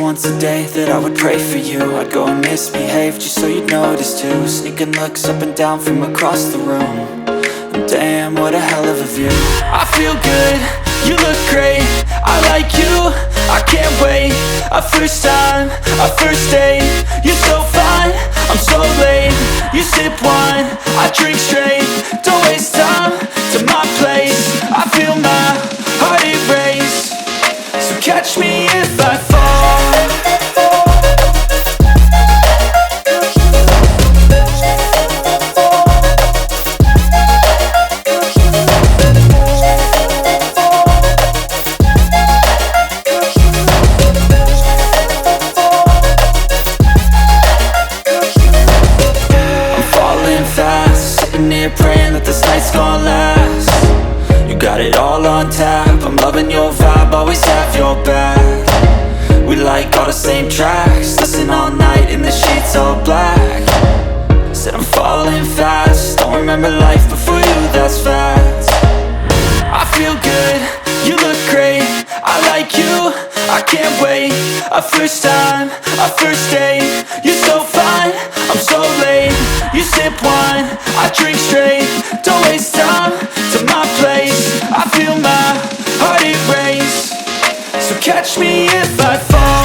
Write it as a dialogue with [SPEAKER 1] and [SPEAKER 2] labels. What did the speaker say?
[SPEAKER 1] once a day that I would pray for you. I'd go and misbehave just so you'd notice too. Sneaking looks up and down from across the room. And damn, what a hell of a view. I feel good, you look great, I like you, I can't wait. A first time, a first date, you're so fine, I'm so late. You sip wine, I drink straight. Don't waste time to my place. I feel my heart erase. So catch me if I fall. Praying that this night's gonna last. You got it all on tap, I'm loving your vibe, always have your back. We like all the same tracks, listen all night in the sheets all black. Said I'm falling fast, don't remember life before you, that's fact. I feel good, you look great, I like you, I can't wait. A first time, a first date, you're so fine, I'm so late. You sip wine, I drink straight. Don't waste time to my place. I feel my heart erase. So catch me if I fall.